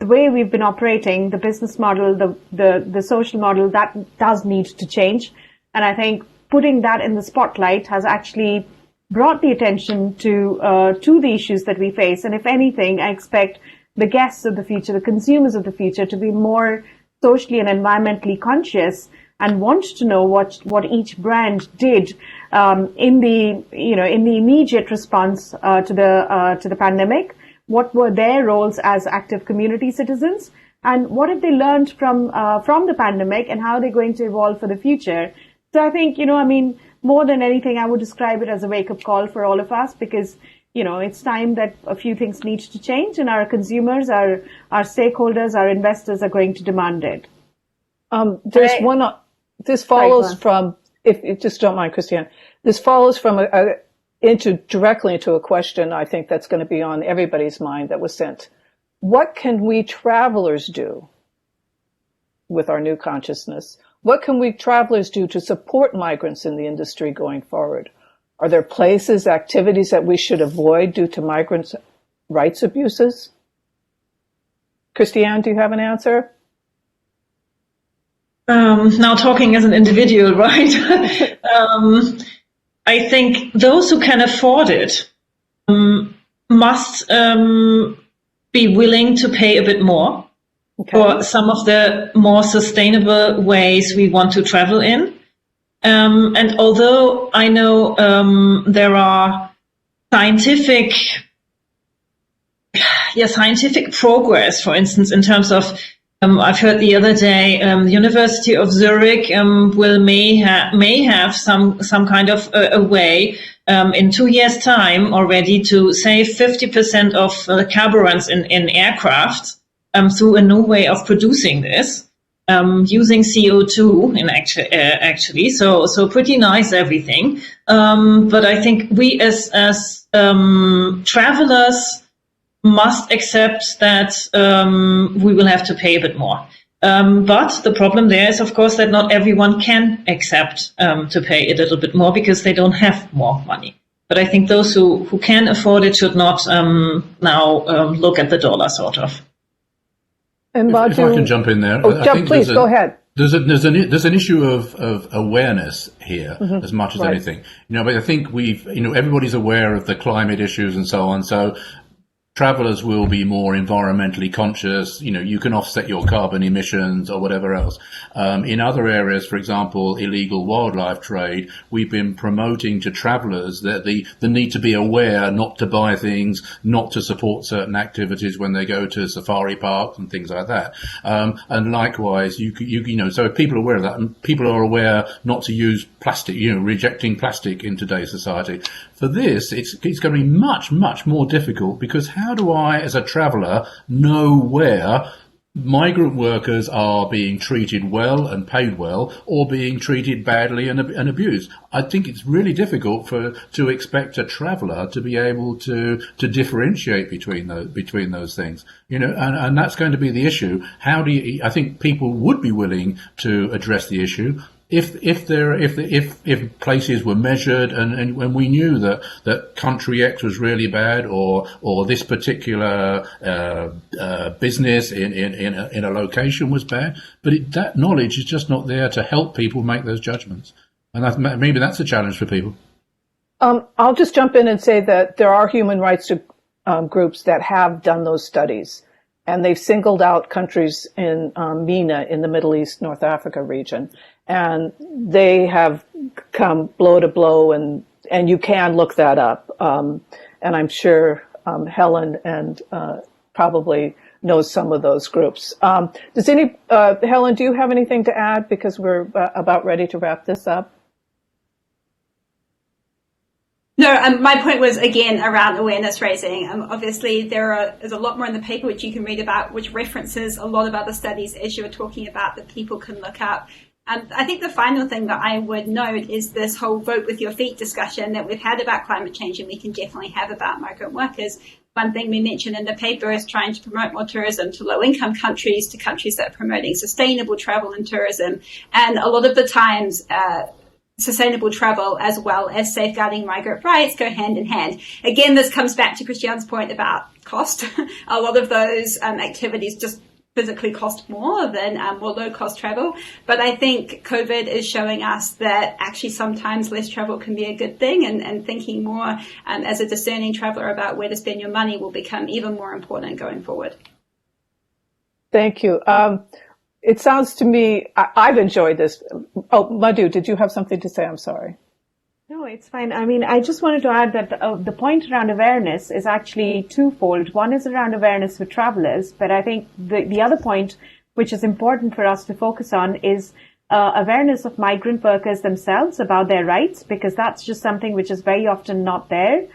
way we've been operating, the business model, the social model, that does need to change. And I think putting that in the spotlight has actually brought the attention to the issues that we face. And if anything, I expect the guests of the future, the consumers of the future, to be more socially and environmentally conscious and want to know what each brand did in the immediate response to the pandemic. What were their roles as active community citizens, and what have they learned from the pandemic, and how they're going to evolve for the future. So I think, more than anything, I would describe it as a wake-up call for all of us, because, it's time that a few things need to change, and our consumers, our stakeholders, our investors are going to demand it. This follows from, if you just don't mind, Christiane, this follows from directly into a question I think that's going to be on everybody's mind that was sent. What can we travelers do with our new consciousness? What can we travelers do to support migrants in the industry going forward? Are there places, activities that we should avoid due to migrants' rights abuses? Christiane, do you have an answer? Now talking as an individual, right? I think those who can afford it must be willing to pay a bit more. Okay. For some of the more sustainable ways we want to travel in. And although I know there are scientific progress, for instance, in terms of, I've heard the other day, the University of Zurich may have some kind of a way in 2 years' time already to save 50% of the carburants in aircraft. Through a new way of producing this. using CO2 in actually. So pretty nice everything. But I think we as travelers must accept that we will have to pay a bit more. But the problem there is, of course, that not everyone can accept to pay a little bit more because they don't have more money. But I think those who can afford it should not now look at the dollar, sort of. And if I can jump in there, please go ahead. There's an issue of awareness here as much as anything. But I think everybody's aware of the climate issues and so on. So travelers will be more environmentally conscious. You can offset your carbon emissions or whatever else. In other areas, for example, illegal wildlife trade, we've been promoting to travelers that the need to be aware not to buy things, not to support certain activities when they go to safari parks and things like that. And likewise, so if people are aware of that, and people are aware not to use plastic, rejecting plastic in today's society. For this, it's going to be much, much more difficult, because how do I, as a traveller, know where migrant workers are being treated well and paid well, or being treated badly and abused? I think it's really difficult to expect a traveller to be able to differentiate between those things. And that's going to be the issue. I think people would be willing to address the issue if places were measured and when we knew that country X was really bad, or this particular business in a location was bad, but that knowledge is just not there to help people make those judgments, and maybe that's a challenge for people. I'll just jump in and say that there are human rights groups that have done those studies, and they've singled out countries in MENA, in the Middle East, North Africa region. And they have come blow to blow, and you can look that up. And I'm sure Helen and probably knows some of those groups. Helen, do you have anything to add? Because we're about ready to wrap this up. No, my point was, again, around awareness raising. Obviously, there's a lot more in the paper which you can read about, which references a lot of other studies, as you were talking about, that people can look up. I think the final thing that I would note is this whole vote with your feet discussion that we've had about climate change, and we can definitely have about migrant workers. One thing we mentioned in the paper is trying to promote more tourism to low-income countries, to countries that are promoting sustainable travel and tourism. And a lot of the times, sustainable travel as well as safeguarding migrant rights go hand in hand. Again, this comes back to Christiane's point about cost. A lot of those activities just physically cost more than more low-cost travel. But I think COVID is showing us that actually sometimes less travel can be a good thing, and thinking more as a discerning traveller about where to spend your money will become even more important going forward. Thank you. It sounds to me, I've enjoyed this. Oh, Madhu, did you have something to say? I'm sorry. No, it's fine. I mean, I just wanted to add that the point around awareness is actually twofold. One is around awareness for travelers, but I think the other point, which is important for us to focus on, is awareness of migrant workers themselves about their rights, because that's just something which is very often not there.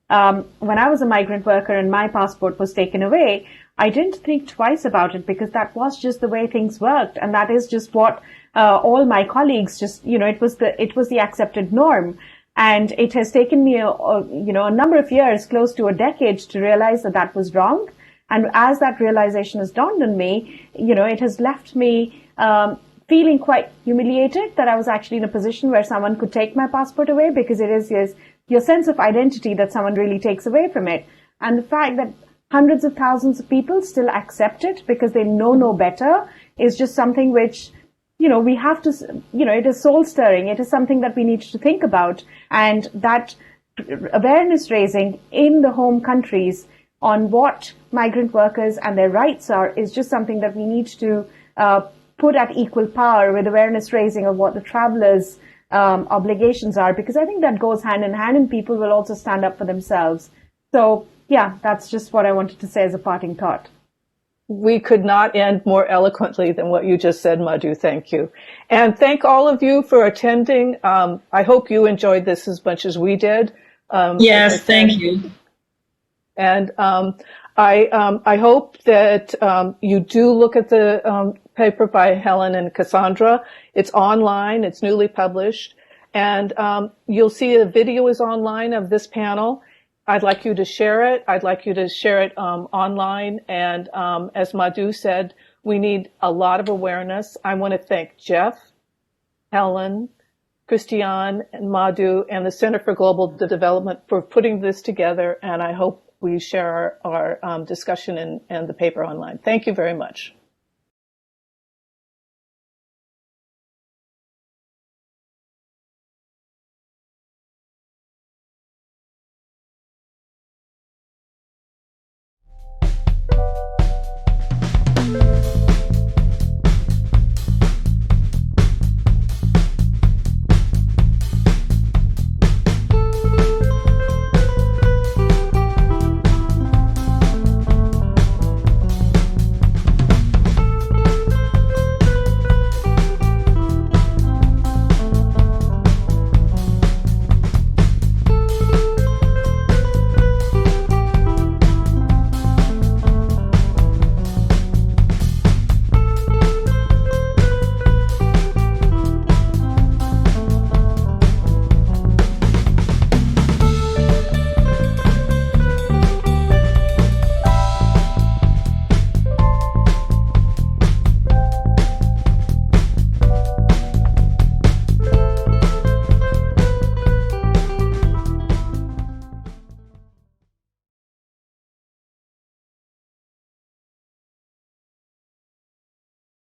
When I was a migrant worker and my passport was taken away, I didn't think twice about it, because that was just the way things worked. And that is just what all my colleagues it was the accepted norm. And it has taken me, a number of years, close to a decade, to realize that that was wrong. And as that realization has dawned on me, it has left me feeling quite humiliated that I was actually in a position where someone could take my passport away, because it is your sense of identity that someone really takes away from it. And the fact that hundreds of thousands of people still accept it because they know no better is just something which, we have to, it is soul stirring. It is something that we need to think about. And that awareness raising in the home countries on what migrant workers and their rights are is just something that we need to put at equal power with awareness raising of what the travelers' obligations are, because I think that goes hand in hand, and people will also stand up for themselves. So, yeah, that's just what I wanted to say as a parting thought. We could not end more eloquently than what you just said, Madhu. Thank you. And thank all of you for attending. I hope you enjoyed this as much as we did. Yes, thank you. And I hope that you do look at the paper by Helen and Cassandra. It's online. It's newly published. And you'll see a video is online of this panel. I'd like you to share it. I'd like you to share it online. And as Madhu said, we need a lot of awareness. I want to thank Jeff, Helen, Christiane, and Madhu, and the Center for Global Development for putting this together. And I hope we share our discussion and the paper online. Thank you very much.